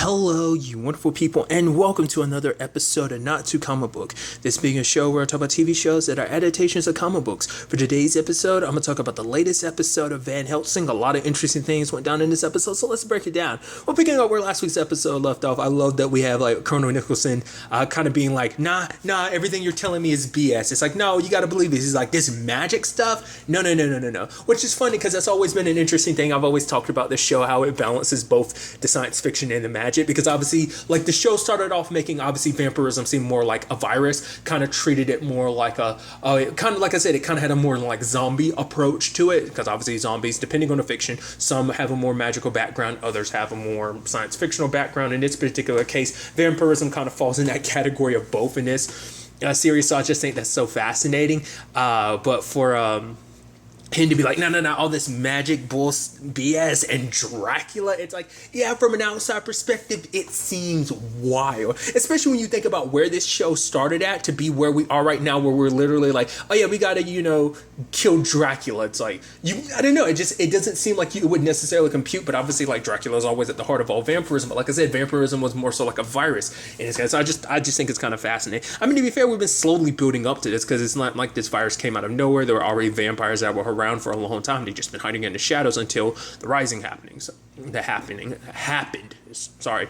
Hello, you wonderful people, and welcome to another episode of Not Too Comic Book. This being a show where I talk about TV shows that are adaptations of comic books. For today's episode, I'm going to talk about the latest episode of Van Helsing. A lot of interesting things went down in this episode, so let's break it down. Well, picking up where last week's episode left off, I love that we have like Colonel Nicholson kind of being like, nah, everything you're telling me is BS. It's like, no, you got to believe this. He's like, this magic stuff? No. Which is funny because that's always been an interesting thing. I've always talked about this show, how it balances both the science fiction and the magic, because obviously like the show started off making obviously vampirism seem more like a virus, kind of treated it more like kind of like I said, it kind of had a more like zombie approach to it, because obviously zombies, depending on the fiction, some have a more magical background, others have a more science fictional background. In this particular case, vampirism kind of falls in that category of both in this series, so I just think that's so fascinating. But for him to be like, no, all this magic bull BS and Dracula, it's like, yeah, from an outside perspective, it seems wild. Especially when you think about where this show started at to be where we are right now, where we're literally like, oh yeah, we gotta, kill Dracula. It's like, I don't know, it doesn't seem like it would necessarily compute, but obviously like Dracula is always at the heart of all vampirism. But like I said, vampirism was more so like a virus in this case. So I just think it's kind of fascinating. I mean, to be fair, we've been slowly building up to this, because it's not like this virus came out of nowhere. There were already vampires that were around for a long time. They've just been hiding in the shadows until the rising happened. Sorry.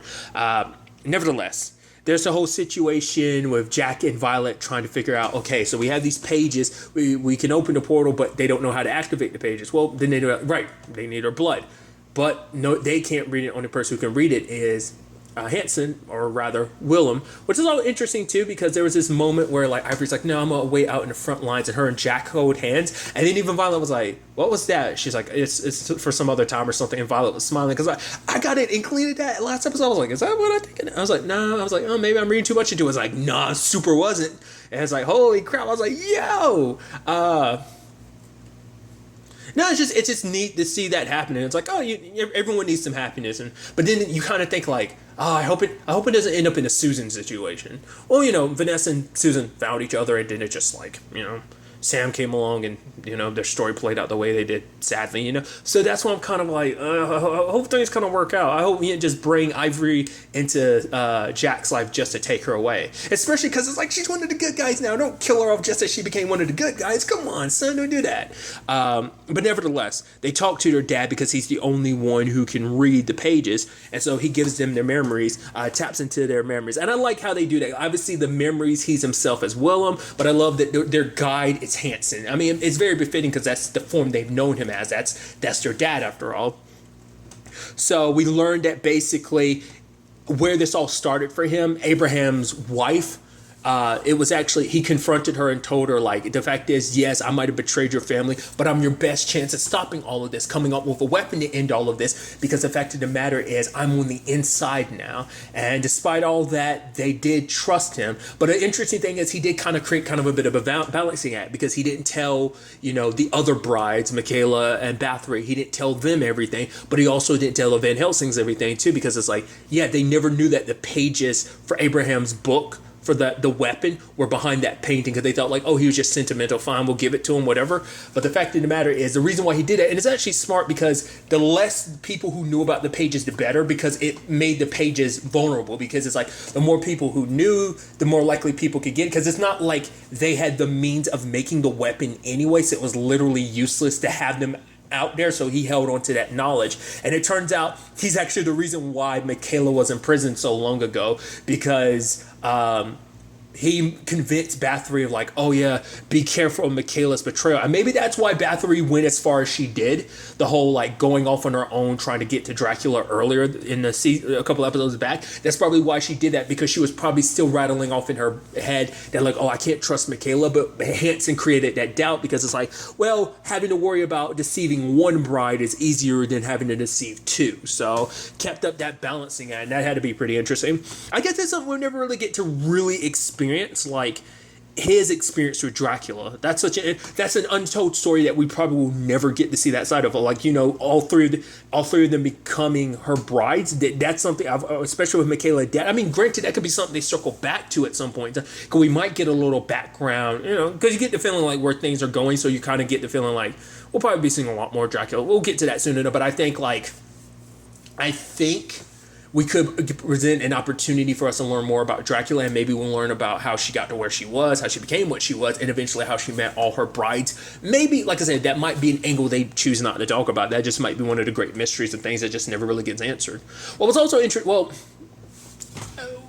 Nevertheless, there's a whole situation with Jack and Violet trying to figure out, okay, so we have these pages, we can open the portal, but they don't know how to activate the pages. Well, then they need our blood. But no, they can't read it. Only person who can read it is Hansen, or rather Willem, which is all interesting too, because there was this moment where like Ivory's like, no, I'm gonna wait out in the front lines, and her and Jack hold hands, and then even Violet was like, what was that? She's like, it's for some other time or something, and Violet was smiling because I got it included that last episode. I was like, is that what I think? I was like, no. I was like, oh, maybe I'm reading too much into it. It's like, nah, super wasn't. And it's like, holy crap. I was like, yo, no, it's just neat to see that happening. It's like, oh, everyone needs some happiness, but then you kind of think like, oh, I hope it doesn't end up in a Susan situation. Well, Vanessa and Susan found each other, and then it just like, Sam came along, and their story played out the way they did, sadly, so that's why I'm kind of like, I hope things kind of work out. I hope you just bring Ivory into Jack's life just to take her away, especially because it's like she's one of the good guys now. Don't kill her off just as she became one of the good guys. Come on, son, don't do that. But nevertheless, they talk to their dad because he's the only one who can read the pages, and so he gives them their memories, taps into their memories, and I like how they do that. Obviously the memories, he's himself as Willem, but I love that their guide is Hansen. I mean, it's very befitting because that's the form they've known him as. That's their dad after all. So we learned that basically where this all started for him, Abraham's wife, it was actually, he confronted her and told her, like, the fact is, yes, I might have betrayed your family, but I'm your best chance at stopping all of this, coming up with a weapon to end all of this, because the fact of the matter is, I'm on the inside now. And despite all that, they did trust him. But an interesting thing is, he did kind of create kind of a bit of a balancing act, because he didn't tell, the other brides, Michaela and Bathory, he didn't tell them everything, but he also didn't tell the Van Helsings everything too, because it's like, yeah, they never knew that the pages for Abraham's book for the weapon were behind that painting, because they thought like, oh, he was just sentimental, fine, we'll give it to him, whatever. But the fact of the matter is, the reason why he did it, and it's actually smart, because the less people who knew about the pages, the better, because it made the pages vulnerable, because it's like, the more people who knew, the more likely people could get it, because it's not like they had the means of making the weapon anyway, so it was literally useless to have them out there, so he held on to that knowledge. And it turns out he's actually the reason why Michaela was in prison so long ago, because he convinced Bathory of like, oh yeah, be careful of Michaela's betrayal. And maybe that's why Bathory went as far as she did, the whole like going off on her own, trying to get to Dracula earlier in the season, a couple episodes back. That's probably why she did that, because she was probably still rattling off in her head that like, oh, I can't trust Michaela. But Hansen created that doubt, because it's like, well, having to worry about deceiving one bride is easier than having to deceive two. So kept up that balancing act, and that had to be pretty interesting. I guess that's something we'll never really get to really experience, like his experience with Dracula. That's an untold story that we probably will never get to see that side of it. Like, all three of them becoming her brides. That's something especially with Michaela dad. I mean, granted, that could be something they circle back to at some point, because we might get a little background, because you get the feeling like where things are going, so you kind of get the feeling like we'll probably be seeing a lot more Dracula. We'll get to that soon enough, but I think we could present an opportunity for us to learn more about Dracula, and maybe we'll learn about how she got to where she was, how she became what she was, and eventually how she met all her brides. Maybe, like I said, that might be an angle they choose not to talk about. That just might be one of the great mysteries and things that just never really gets answered. What was also interesting, well,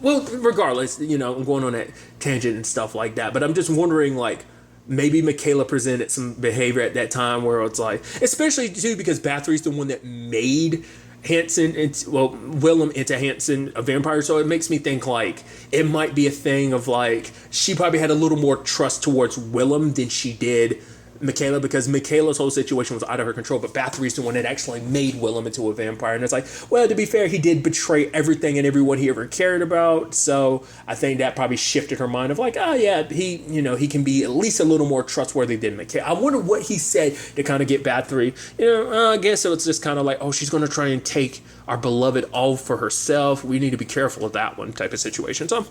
regardless, I'm going on that tangent and stuff like that, but I'm just wondering, like, maybe Michaela presented some behavior at that time where it's like, especially too because Bathory's the one that made Hansen Willem into Hansen a vampire, so it makes me think like it might be a thing of like she probably had a little more trust towards Willem than she did Michaela, because Michaela's whole situation was out of her control, but Bathory's the one that actually made Willem into a vampire. And it's like, well, to be fair, he did betray everything and everyone he ever cared about, so I think that probably shifted her mind of like, oh yeah, he can be at least a little more trustworthy than Michaela. I wonder what he said to kind of get Bathory. I guess it was just kind of like, oh, she's going to try and take our beloved all for herself. We need to be careful of that one type of situation. So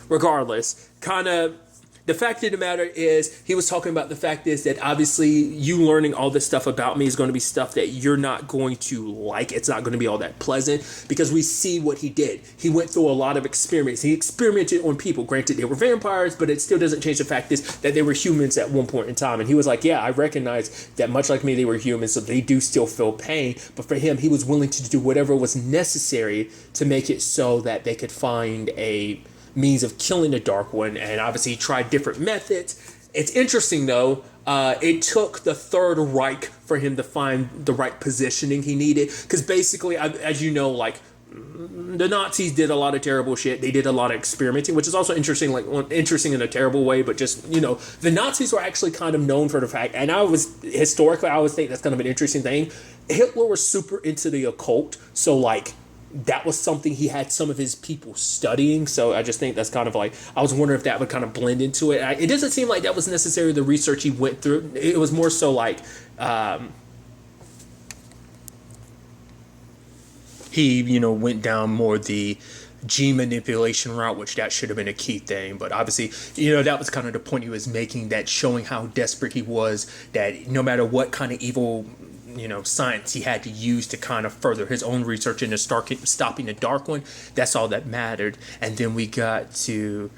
regardless, kind of the fact of the matter is, he was talking about the fact is that obviously you learning all this stuff about me is going to be stuff that you're not going to like. It's not going to be all that pleasant, because we see what he did. He went through a lot of experiments. He experimented on people. Granted, they were vampires, but it still doesn't change the fact is that they were humans at one point in time. And he was like, yeah, I recognize that much like me, they were humans, so they do still feel pain. But for him, he was willing to do whatever was necessary to make it so that they could find a means of killing the Dark One, and obviously he tried different methods. It's interesting though, it took the Third Reich for him to find the right positioning he needed, because basically, as you know, like the Nazis did a lot of terrible shit. They did a lot of experimenting, which is also interesting, like interesting in a terrible way, but just, the Nazis were actually kind of known for the fact, and I always think that's kind of an interesting thing. Hitler was super into the occult, so like that was something he had some of his people studying. So I just think that's kind of like, I was wondering if that would kind of blend into it. It doesn't seem like that was necessarily the research he went through. It was more so like he, went down more the gene manipulation route, which that should have been a key thing. But obviously, that was kind of the point he was making, that showing how desperate he was, that no matter what kind of evil science he had to use to kind of further his own research into stopping the Dark One, that's all that mattered. And then we got to,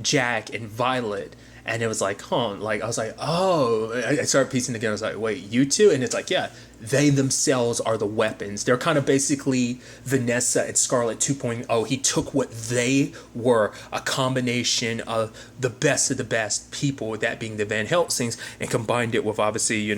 Jack and Violet, and it was like, like I was like, oh, I started piecing together. I was like, wait, you two? And it's like, yeah, they themselves are the weapons. They're kind of basically Vanessa and Scarlet 2.0. He took what they were, a combination of the best people, that being the Van Helsings, and combined it with obviously,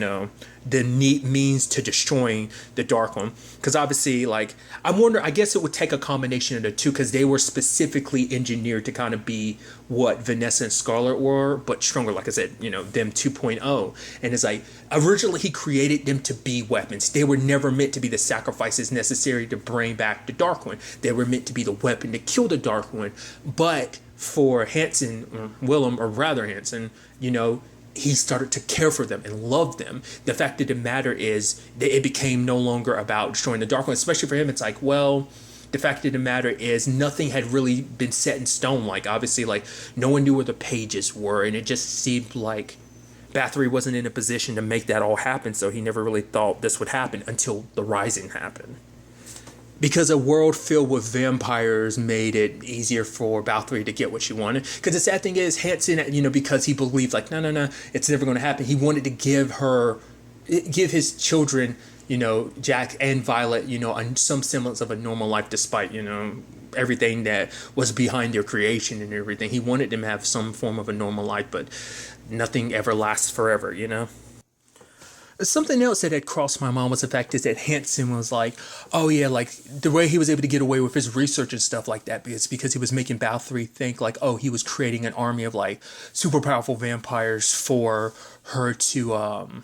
the neat means to destroying the Dark One. Because obviously, like, I guess it would take a combination of the two, because they were specifically engineered to kind of be what Vanessa and Scarlet were, but stronger, like I said, them 2.0. And it's like, originally he created them to be weapons. They were never meant to be the sacrifices necessary to bring back the Dark One. They were meant to be the weapon to kill the Dark One. But for Hansen, or Willem, or rather Hansen, he started to care for them and love them. The fact of the matter is that it became no longer about destroying the Dark One. Especially for him, it's like, well, the fact of the matter is nothing had really been set in stone. Like, obviously, like, no one knew where the pages were, and it just seemed like Bathory wasn't in a position to make that all happen, so he never really thought this would happen until the Rising happened. Because a world filled with vampires made it easier for Bathory to get what she wanted. Because the sad thing is, Hansen, because he believed, like, no, it's never going to happen. He wanted to give his children, Jack and Violet, some semblance of a normal life, despite, everything that was behind their creation and everything. He wanted them to have some form of a normal life, but nothing ever lasts forever, Something else that had crossed my mind was the fact is that Hansen was like, oh yeah, like the way he was able to get away with his research and stuff like that is because he was making Bathory think like, oh, he was creating an army of like super powerful vampires for her to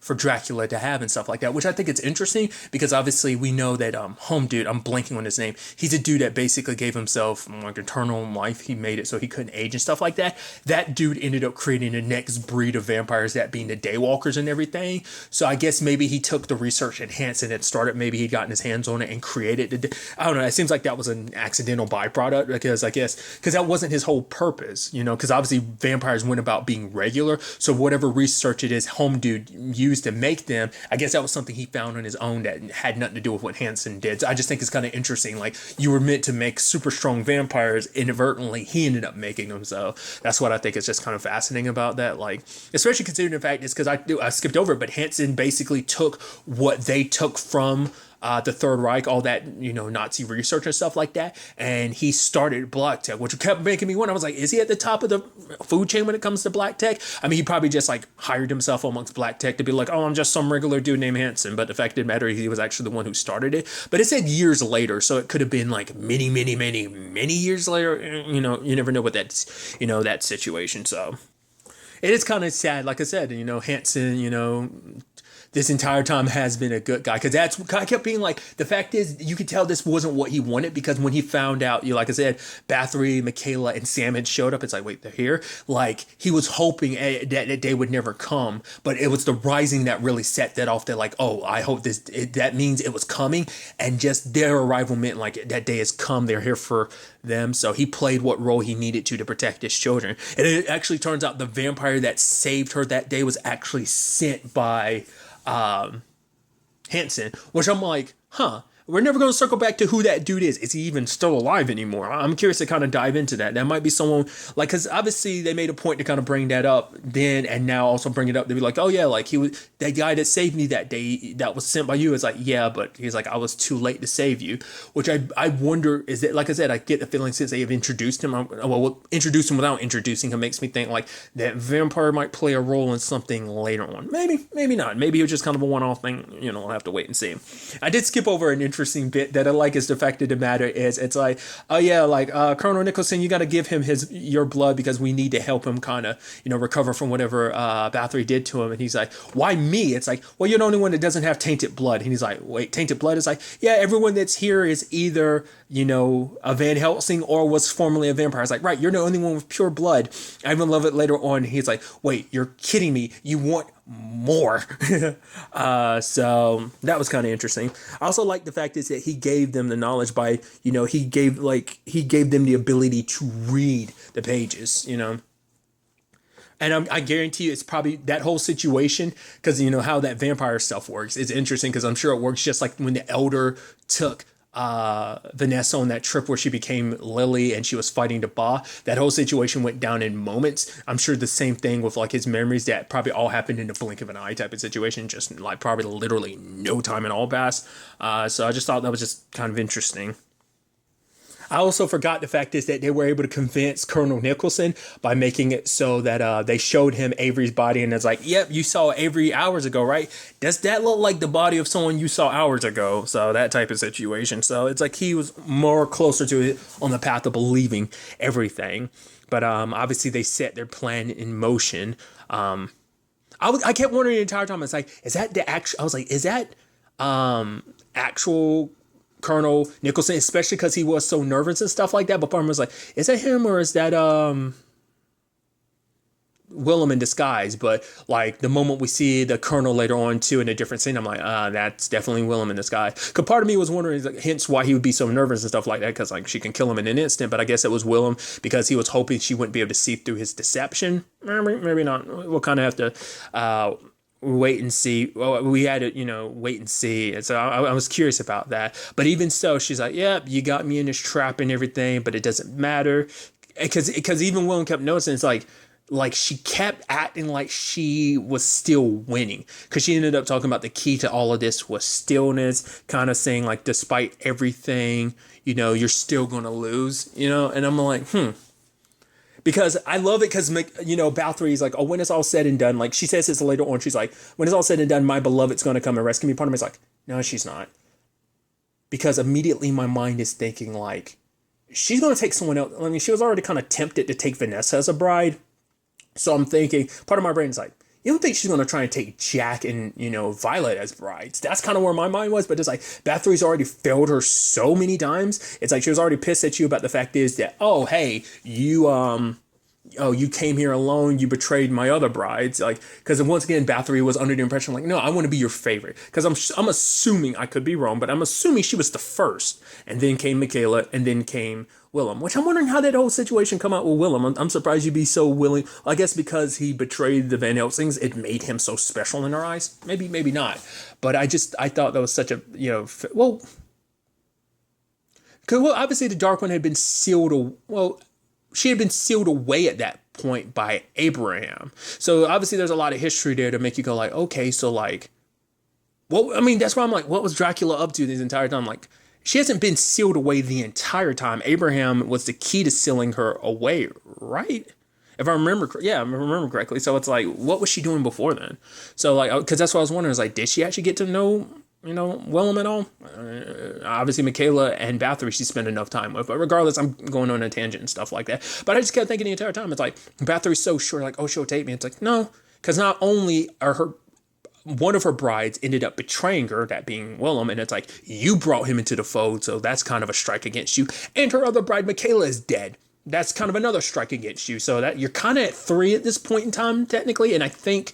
for Dracula to have and stuff like that, which I think it's interesting because obviously we know that home dude, I'm blanking on his name, he's a dude that basically gave himself like eternal life. He made it so he couldn't age and stuff like that. That dude ended up creating the next breed of vampires, that being the Daywalkers and everything. So I guess maybe he took the research in Hansen and started, maybe he'd gotten his hands on it and created I don't know, it seems like that was an accidental byproduct, because I guess because that wasn't his whole purpose, because obviously vampires went about being regular, so whatever research it is home dude used used to make them. I guess that was something he found on his own that had nothing to do with what Hansen did. So I just think it's kind of interesting. Like, you were meant to make super strong vampires. Inadvertently, he ended up making them. So that's what I think is just kind of fascinating about that. Like, especially considering the fact is because I skipped over it, but Hansen basically took what they took from the Third Reich, all that, Nazi research and stuff like that. And he started black tech, which kept making me wonder. I was like, is he at the top of the food chain when it comes to black tech? I mean, he probably just like hired himself amongst black tech to be like, oh, I'm just some regular dude named Hansen. But the fact of the matter, he was actually the one who started it. But it said years later. So it could have been like many, many, many, many years later. You never know what that's, that situation. So it is kind of sad. Like I said, Hansen, this entire time has been a good guy, because I kept being like, the fact is you could tell this wasn't what he wanted, because when he found out, like I said, Bathory, Michaela, and Sam had showed up, it's like, wait, they're here. Like, he was hoping that day would never come, but it was the Rising that really set that off. They're like, oh, I hope that means it was coming, and just their arrival meant like that day has come. They're here for them. So he played what role he needed to protect his children. And it actually turns out the vampire that saved her that day was actually sent by Hansen, which I'm like, we're never going to circle back to who that dude is. Is he even still alive anymore? I'm curious to kind of dive into that. That might be someone, like, because obviously they made a point to kind of bring that up then, and now also bring it up to be like, oh yeah, like, he was that guy that saved me that day that was sent by you. It's like, yeah, but he's like, I was too late to save you, which I wonder, is it, like I said, I get the feeling since they have introduced him, introduced him without introducing him makes me think like that vampire might play a role in something later on. Maybe not. Maybe it was just kind of a one-off thing. I'll have to wait and see. I did skip over an interesting bit that I like is the fact of the matter is it's like, oh yeah, like Colonel Nicholson, you got to give him your blood because we need to help him kind of recover from whatever Bathory did to him. And he's like, why me? It's like, well, you're the only one that doesn't have tainted blood. And he's like, wait, tainted blood? Is like, yeah, everyone that's here is either a Van Helsing or was formerly a vampire. It's like, right, you're the only one with pure blood. I even love it later on. He's like, wait, you're kidding me? You want more? So that was kind of interesting. I also like the fact is that he gave them the knowledge by, he gave them the ability to read the pages, And I guarantee you it's probably that whole situation, because how that vampire stuff works is interesting, because I'm sure it works just like when the Elder took Vanessa on that trip where she became Lily and she was fighting the Ba. That whole situation went down in moments. I'm sure the same thing with like his memories that probably all happened in the blink of an eye type of situation, just like probably literally no time at all passed. So I just thought that was just kind of interesting. I also forgot the fact is that they were able to convince Colonel Nicholson by making it so that they showed him Avery's body, and it's like, yep, you saw Avery hours ago, right? Does that look like the body of someone you saw hours ago? So that type of situation. So it's like he was more closer to it on the path of believing everything. But obviously they set their plan in motion. I kept wondering the entire time. It's like, is that the actual? I was like, is that actual Colonel Nicholson, especially because he was so nervous and stuff like that. But part of me was like, is that him or is that Willem in disguise? But like the moment we see the Colonel later on too in a different scene, I'm like, that's definitely Willem in disguise. Because part of me was wondering, like, hence why he would be so nervous and stuff like that, because like she can kill him in an instant. But I guess it was Willem because he was hoping she wouldn't be able to see through his deception. Maybe not. We'll kind of have to wait and see. Well, we had to, wait and see. And so I was curious about that. But even so, she's like, yep, you got me in this trap and everything, but it doesn't matter. Because even Willem kept noticing, it's like she kept acting like she was still winning. Because she ended up talking about the key to all of this was stillness, kind of saying like, despite everything, you're still going to lose, and I'm like, Because I love it because, Bathory is like, oh, when it's all said and done, like she says this later on, she's like, when it's all said and done, my beloved's going to come and rescue me. Part of me is like, no, she's not. Because immediately my mind is thinking like, she's going to take someone else. I mean, she was already kind of tempted to take Vanessa as a bride. So I'm thinking, part of my brain is like, you don't think she's going to try and take Jack and, Violet as brides? That's kind of where my mind was. But it's like, Bathory's already failed her so many times. It's like she was already pissed at you about the fact is that, oh, hey, you oh, you came here alone, you betrayed my other brides, like, because once again, Bathory was under the impression, like, no, I want to be your favorite, because I'm assuming, I could be wrong, but I'm assuming she was the first, and then came Michaela, and then came Willem, which I'm wondering how that whole situation come out with Willem. I'm surprised you'd be so willing. I guess because he betrayed the Van Helsings, it made him so special in our eyes. Maybe not, but I thought that was such a, well, because obviously the Dark One had been sealed. Well, she had been sealed away at that point by Abraham. So obviously there's a lot of history there to make you go like, okay, so like, well, I mean, that's why I'm like, what was Dracula up to this entire time? Like, she hasn't been sealed away the entire time. Abraham was the key to sealing her away, right? If I remember, yeah, I remember correctly. So it's like, what was she doing before then? So like, because that's what I was wondering. Is like, did she actually get to know, Willem at all? Obviously, Michaela and Bathory she spent enough time with. But regardless, I'm going on a tangent and stuff like that. But I just kept thinking the entire time, it's like, Bathory's so sure, like, oh, she'll take me. It's like, no, because not only are one of her brides ended up betraying her, that being Willem, and it's like, you brought him into the fold, so that's kind of a strike against you. And her other bride, Michaela, is dead. That's kind of another strike against you. So that you're kind of at 3 at this point in time, technically. And I think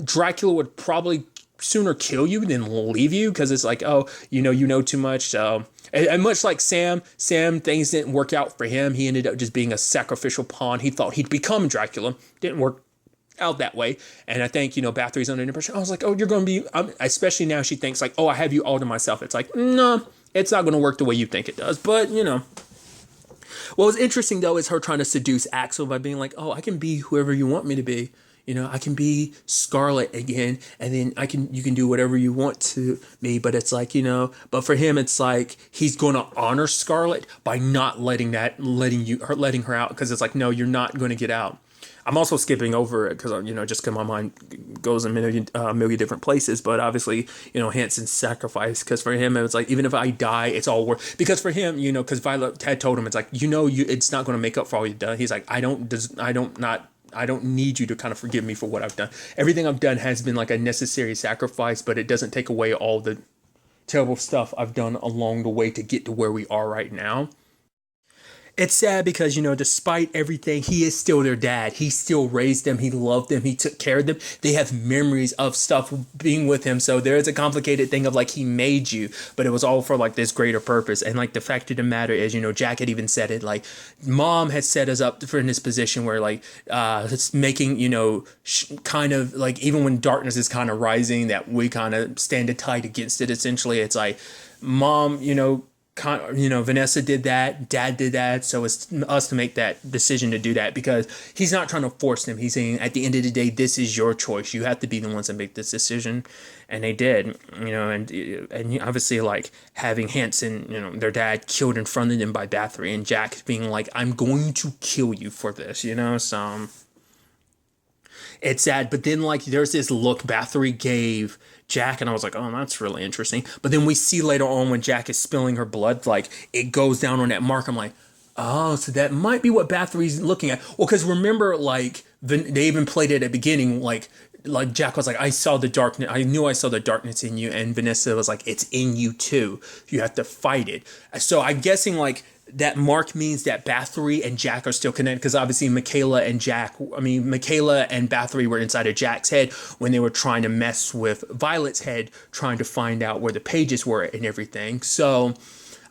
Dracula would probably sooner kill you than leave you, because it's like, oh, you know too much. So, and much like Sam, things didn't work out for him. He ended up just being a sacrificial pawn. He thought he'd become Dracula. Didn't work out that way. And I think, Bathory's under the impression, I was like, oh, you're going to be, especially now she thinks like, oh, I have you all to myself. It's like, no, it's not going to work the way you think it does. But, what was interesting though is her trying to seduce Axel by being like, oh, I can be whoever you want me to be. I can be Scarlet again, and then you can do whatever you want to me. But it's like, but for him, it's like he's going to honor Scarlet by not letting her out, because it's like, no, you're not going to get out. I'm also skipping over it because, just because my mind goes a million different places. But obviously, Hansen's sacrifice, because for him, it was like, even if I die, it's all worth. Because for him, because Violet had told him, it's like, it's not going to make up for all you've done. He's like, I don't need you to kind of forgive me for what I've done. Everything I've done has been like a necessary sacrifice, but it doesn't take away all the terrible stuff I've done along the way to get to where we are right now. It's sad because, despite everything, he is still their dad. He still raised them. He loved them. He took care of them. They have memories of stuff being with him. So there is a complicated thing of like, he made you, but it was all for like this greater purpose. And like the fact of the matter is, Jack had even said it, like, mom had set us up for in this position where like, it's making, kind of like, even when darkness is kind of rising, that we kind of stand tight against it. Essentially, it's like, mom, Vanessa did that, dad did that, so it's us to make that decision to do that, because he's not trying to force them. He's saying, at the end of the day, this is your choice. You have to be the ones that make this decision, and they did. And obviously, like, having Hansen, their dad, killed in front of them by Bathory, and Jack being like, I'm going to kill you for this, so it's sad. But then, like, there's this look Bathory gave Jack, and I was like, oh, that's really interesting. But then we see later on when Jack is spilling her blood, like, it goes down on that mark. I'm like, oh, so that might be what Bathory's looking at. Well, because remember, like, they even played it at the beginning, like Jack was like, I saw the darkness. I knew I saw the darkness in you. And Vanessa was like, it's in you too. You have to fight it. So I'm guessing, like, that mark means that Bathory and Jack are still connected, because obviously Michaela and Bathory were inside of Jack's head when they were trying to mess with Violet's head, trying to find out where the pages were and everything. So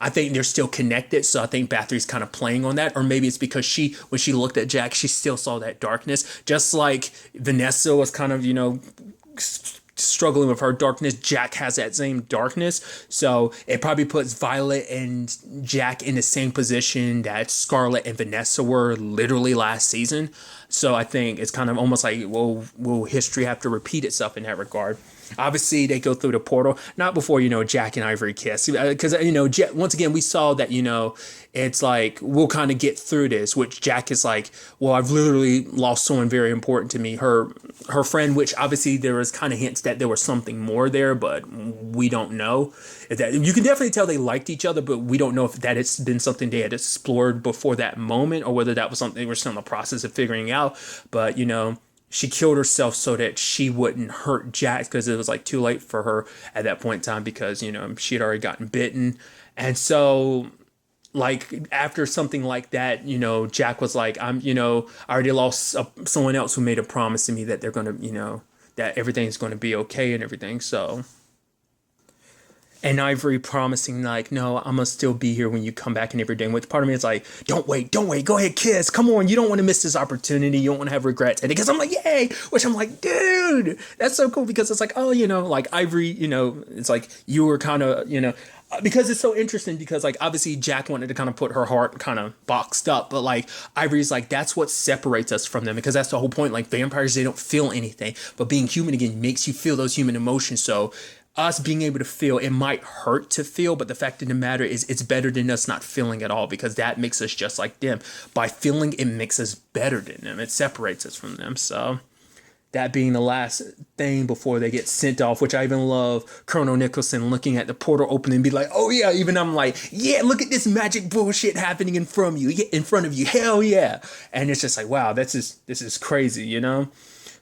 I think they're still connected. So I think Bathory's kind of playing on that. Or maybe it's because when she looked at Jack, she still saw that darkness. Just like Vanessa was kind of, struggling with her darkness, Jack has that same darkness. So it probably puts Violet and Jack in the same position that Scarlet and Vanessa were literally last season. So I think it's kind of almost like, well, will history have to repeat itself in that regard? Obviously, they go through the portal, not before, Jack and Ivory kiss. Because, once again, we saw that, it's like, we'll kind of get through this, which Jack is like, well, I've literally lost someone very important to me. Her friend, which obviously there was kind of hints that there was something more there, but we don't know. You can definitely tell they liked each other, but we don't know if that has been something they had explored before that moment, or whether that was something they were still in the process of figuring out. But, she killed herself so that she wouldn't hurt Jack, because it was like too late for her at that point in time, because, she had already gotten bitten. And so like after something like that, Jack was like, I already lost someone else who made a promise to me that they're going to, that everything's going to be okay and everything. So, and Ivory promising like, no, I'm gonna still be here when you come back and everything. Which part of me is like, don't wait, go ahead, kiss, come on, you don't want to miss this opportunity, you don't want to have regrets. And because I'm like, yay, which I'm like, dude, that's so cool because it's like, oh, like Ivory, it's like you were kind of, because it's so interesting because like obviously Jack wanted to kind of put her heart kind of boxed up, but like Ivory's like that's what separates us from them because that's the whole point. Like vampires, they don't feel anything, but being human again makes you feel those human emotions. So us being able to feel, it might hurt to feel, but the fact of the matter is it's better than us not feeling at all because that makes us just like them. By feeling, it makes us better than them. It separates us from them. So that being the last thing before they get sent off, which I even love Colonel Nicholson looking at the portal opening and be like, oh yeah, even I'm like, yeah, look at this magic bullshit happening in front of you. Hell yeah. And it's just like, wow, this is crazy,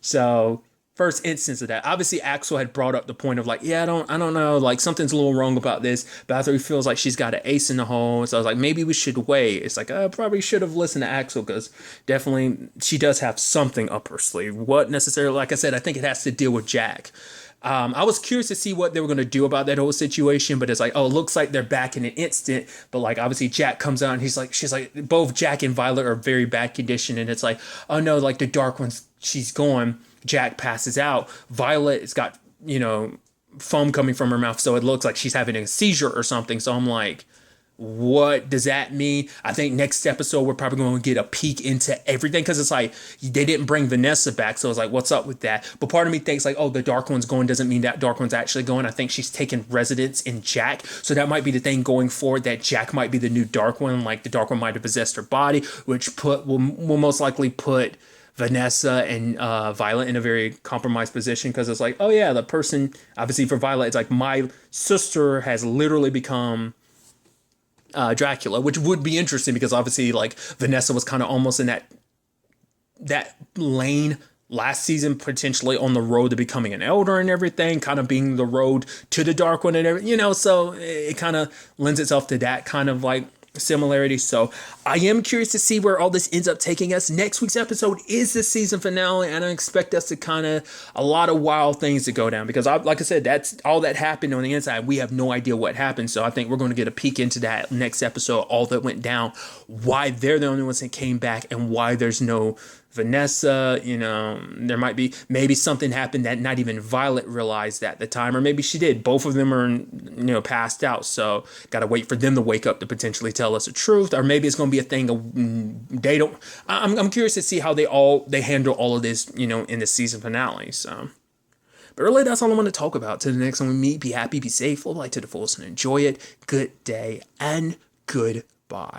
So first instance of that. Obviously, Axel had brought up the point of like, yeah, I don't know, like something's a little wrong about this. Bathory feels like she's got an ace in the hole. So I was like, maybe we should wait. It's like, I probably should have listened to Axel because definitely she does have something up her sleeve. What necessarily, like I said, I think it has to deal with Jack. I was curious to see what they were going to do about that whole situation, but it's like, oh, it looks like they're back in an instant. But like, obviously Jack comes out and she's like, both Jack and Violet are very bad condition. And it's like, oh no, like the Dark One's, she's gone. Jack passes out. Violet's got, foam coming from her mouth. So it looks like she's having a seizure or something. So I'm like, what does that mean? I think next episode, we're probably going to get a peek into everything. Cause it's like, they didn't bring Vanessa back. So it's like, what's up with that? But part of me thinks like, oh, the Dark One's going doesn't mean that Dark One's actually going. I think she's taken residence in Jack. So that might be the thing going forward, that Jack might be the new Dark One. Like the Dark One might have possessed her body, which will most likely put Vanessa and Violet in a very compromised position because it's like, oh yeah, the person, obviously for Violet, it's like my sister has literally become Dracula, which would be interesting because obviously like Vanessa was kind of almost in that lane last season, potentially on the road to becoming an elder and everything, kind of being the road to the Dark One and everything, so it kind of lends itself to that kind of like similarity. So I am curious to see where all this ends up taking us. Next week's episode is the season finale, and I expect us to kind of a lot of wild things to go down because like I said, that's all that happened on the inside. We have no idea what happened. So I think we're going to get a peek into that next episode, all that went down, why they're the only ones that came back, and why there's no Vanessa. There might be, maybe something happened that not even Violet realized at the time, or maybe she did. Both of them are, passed out. So got to wait for them to wake up to potentially tell us the truth, or maybe it's going to be a thing of they don't. I'm curious to see how they handle all of this, in the season finale. So, but really, that's all I want to talk about. Till the next one we meet, be happy, be safe, live life to the fullest, and enjoy it. Good day and goodbye.